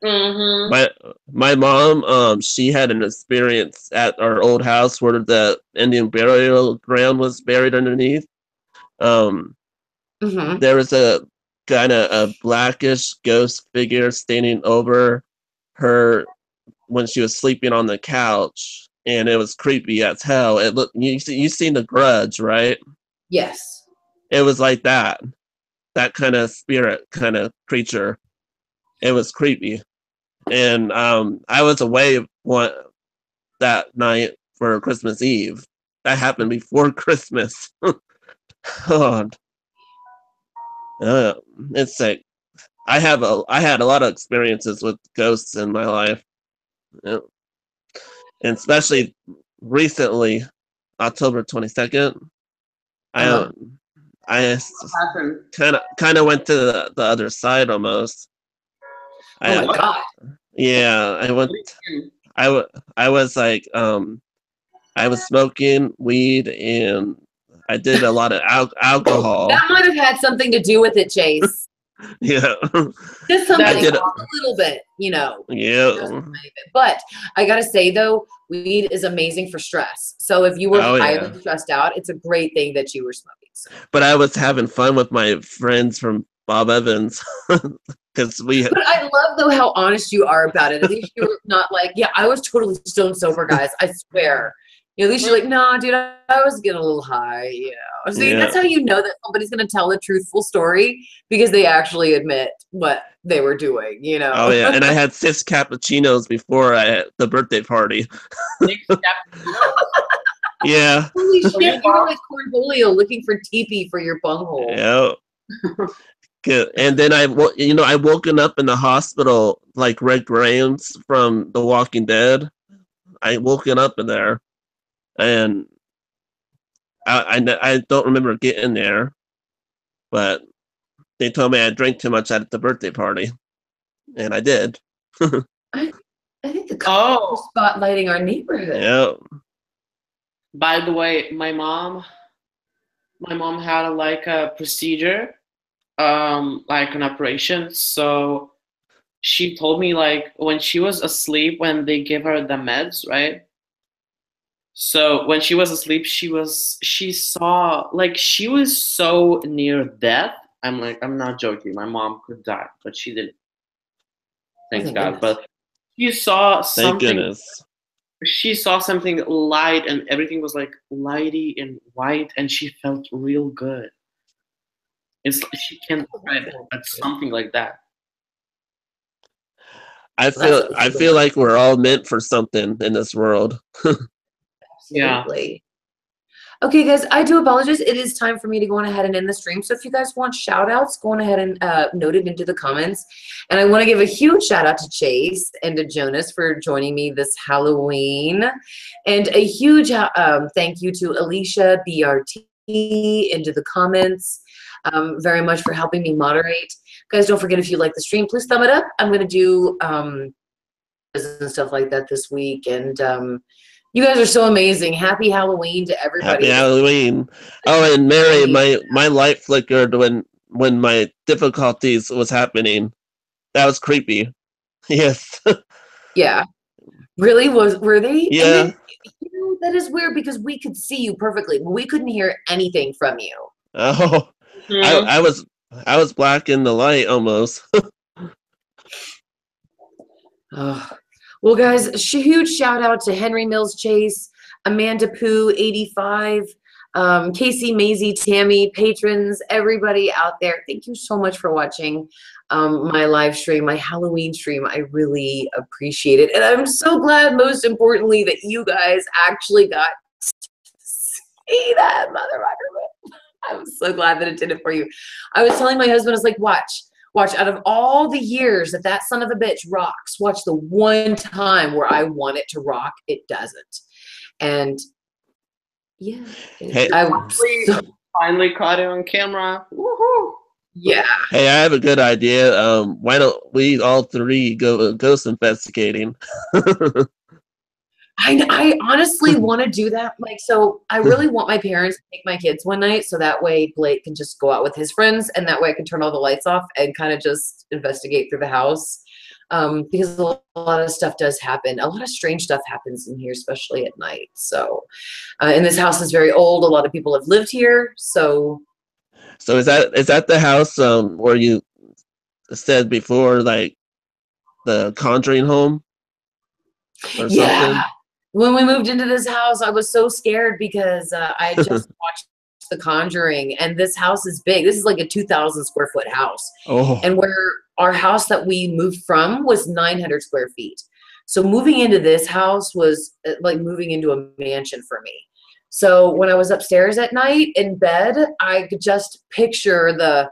Mm-hmm. My mom, she had an experience at our old house where the Indian burial ground was buried underneath. Mm-hmm. There was a kind of a blackish ghost figure standing over her when she was sleeping on the couch, and it was creepy as hell. It looked you seen The Grudge, right? Yes. It was like that kind of spirit, kind of creature. It was creepy, and I was away that night for Christmas Eve. That happened before Christmas. God. It's like I had a lot of experiences with ghosts in my life, yeah. And especially recently, October 22nd. I Uh-huh. I Happened. kind of went to the other side almost. Oh my God. Yeah, I went. I was like I was smoking weed and I did a lot of alcohol. That might have had something to do with it, Chase. Yeah. Just something, I just did a little bit, Yeah. But I gotta say though, weed is amazing for stress. So if you were Oh, yeah. highly stressed out, it's a great thing that you were smoking. So. But I was having fun with my friends from Bob Evans because But I love though how honest you are about it. At least you're not like, yeah, I was totally stone sober, guys. I swear. At least you're like, nah, dude, I was getting a little high. See, Yeah. that's how you know that somebody's gonna tell a truthful story because they actually admit what they were doing. Oh yeah, and I had 6 cappuccinos before the birthday party. Yeah. Holy shit, you were like Cornholio looking for teepee for your bunghole. Yeah. Good. And then I woken up in the hospital like Red Grahams from The Walking Dead. I woken up in there, and I don't remember getting there, but they told me I drank too much at the birthday party, and I did. I think the cops are spotlighting our neighborhood. Yeah. By the way, my mom had like a procedure, like an operation. So she told me like when she was asleep, when they give her the meds, right? So when she was asleep, she saw like she was so near death. I'm not joking. My mom could die, but she didn't. Thanks thank God. goodness. She saw Thank something. goodness. She saw something light, and everything was like lighty and white, and she felt real good. It's she can't describe it, but something like that. I feel like we're all meant for something in this world. Yeah. Absolutely. Okay, guys, I do apologize. It is time for me to go on ahead and end the stream. So if you guys want shout outs, go on ahead and note it into the comments. And I want to give a huge shout out to Chase and to Jonas for joining me this Halloween. And a huge thank you to Alicia BRT into the comments. Very much for helping me moderate. Guys, don't forget, if you like the stream, please thumb it up. I'm going to do and stuff like that this week. And you guys are so amazing. Happy Halloween to everybody. Happy Halloween. Oh, and Mary, my light flickered when my difficulties was happening. That was creepy. Yes. Yeah. Really? Were they? Yeah. And then, you know, that is weird because we could see you perfectly, but we couldn't hear anything from you. Oh. I was black in the light almost. Oh. Well, guys, huge shout out to Henry Mills Chase, Amanda Pooh, 85, Casey, Maisie, Tammy, patrons, everybody out there. Thank you so much for watching my live stream, my Halloween stream. I really appreciate it. And I'm so glad, most importantly, that you guys actually got to see that motherfucker. I'm so glad that it did it for you. I was telling my husband, I was like, watch, out of all the years that son of a bitch rocks, watch the one time where I want it to rock, it doesn't. And yeah. Hey, I finally caught it on camera. Woohoo! Yeah. Hey, I have a good idea. Why don't we all three go ghost investigating? I honestly want to do that. Like, so I really want my parents to take my kids one night so that way Blake can just go out with his friends and that way I can turn all the lights off and kind of just investigate through the house. Because a lot of stuff does happen. A lot of strange stuff happens in here, especially at night. So, and this house is very old. A lot of people have lived here. So is that the house where you said before, like the Conjuring home or something? When we moved into this house, I was so scared because I had just watched The Conjuring, and this house is big. This is like a 2,000 square foot house. Oh. And where our house that we moved from was 900 square feet. So moving into this house was like moving into a mansion for me. So when I was upstairs at night in bed, I could just picture the,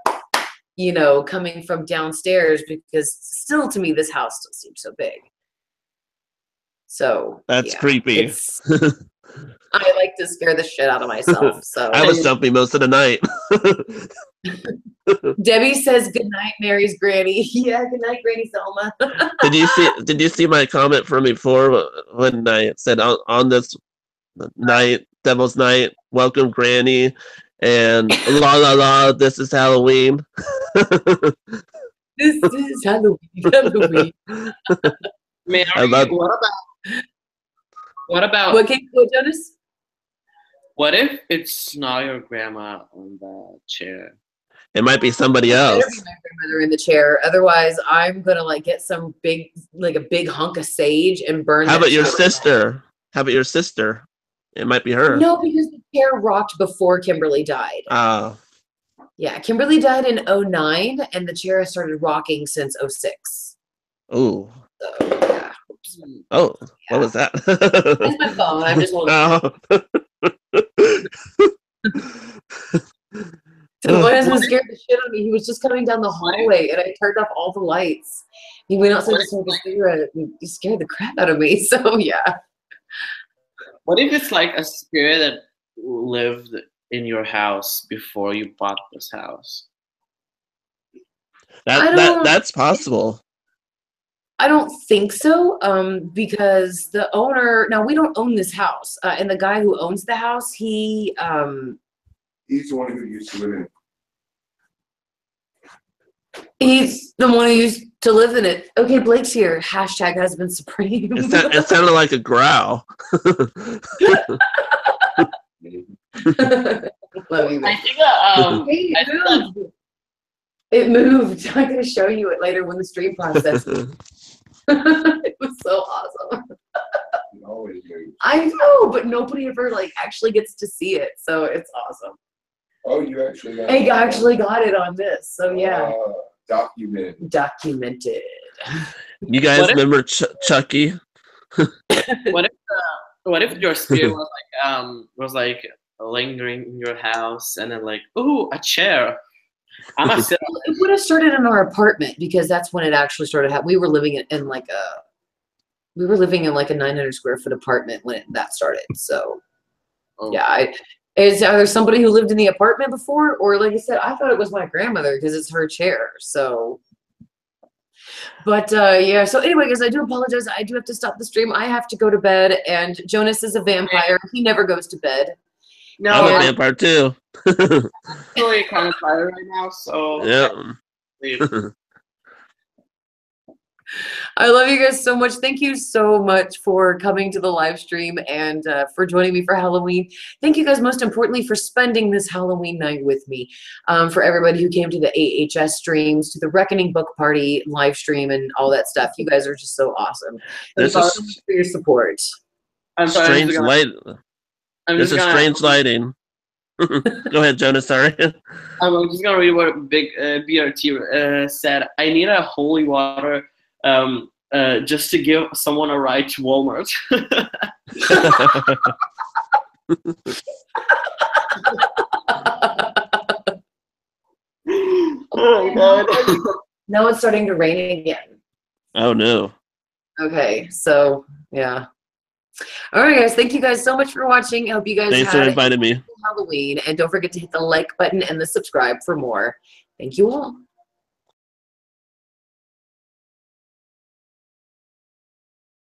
coming from downstairs because still to me, this house still seems so big. So that's creepy. I like to scare the shit out of myself. So I was jumping most of the night. Debbie says good night, Mary's granny. Yeah, good night, Granny Selma. Did you see my comment from before when I said on this night, Devil's Night, welcome Granny, and la la la, this is Halloween. This is Halloween. Mary, what about what can you go, Jonas? What if it's not your grandma on the chair? It might be somebody else. Better be my grandmother in the chair. Otherwise, I'm gonna get some big hunk of sage and burn. How about your sister? How about your sister? It might be her. No, because the chair rocked before Kimberly died. Yeah, Kimberly died in 2009, and the chair has started rocking since 2006. Oh. So, yeah. Oh, yeah. What was that? That's my phone. I'm just holding So my husband scared the shit out of me. He was just coming down the hallway, and I turned off all the lights. He went outside to smoke a cigarette. He scared the crap out of me. So, yeah. What if it's like a spirit that lived in your house before you bought this house? That's possible. I don't think so, because the owner, now we don't own this house, and the guy who owns the house, he's the one who used to live in it. He's the one who used to live in it. Okay, Blake's here. Hashtag husband supreme. It sounded like a growl. Love you, I think it moved. I'm going to show you it later when the stream processes. It was I know, but nobody ever like actually gets to see it, so it's awesome. Oh, you actually got I it. actually got it on this, so yeah. Documented. Documented. You guys What if- remember Chucky? What if your spirit was like lingering in your house and then like, ooh, a chair. I'm a sit. It would have started in our apartment because that's when it actually started happening. We were living in like a 900 square foot apartment when that started. So yeah, is there somebody who lived in the apartment before? Or like I said, I thought it was my grandmother because it's her chair. So but yeah, so anyway, guys, I do apologize. I do have to stop the stream. I have to go to bed, and Jonas is a vampire. He never goes to bed. No, I'm a I'm vampire too. actually kind of tired right now, so Yeah. I love you guys so much. Thank you so much for coming to the live stream and for joining me for Halloween. Thank you guys most importantly for spending this Halloween night with me. For everybody who came to the AHS streams, to the Reckoning Book Party live stream and all that stuff. You guys are just so awesome. Thank This you so is much for your support. I'm sorry. strange light. This is strange lighting. Go ahead, Jonas. Sorry. I'm just gonna read what Big BRT said. I need a holy water just to give someone a ride to Walmart. Oh God. Now it's starting to rain again. Oh no. Okay, so yeah. All right, guys. Thank you guys so much for watching. I hope you guys Thanks for had inviting me. Halloween, and don't forget to hit the like button and the subscribe for more. Thank you all.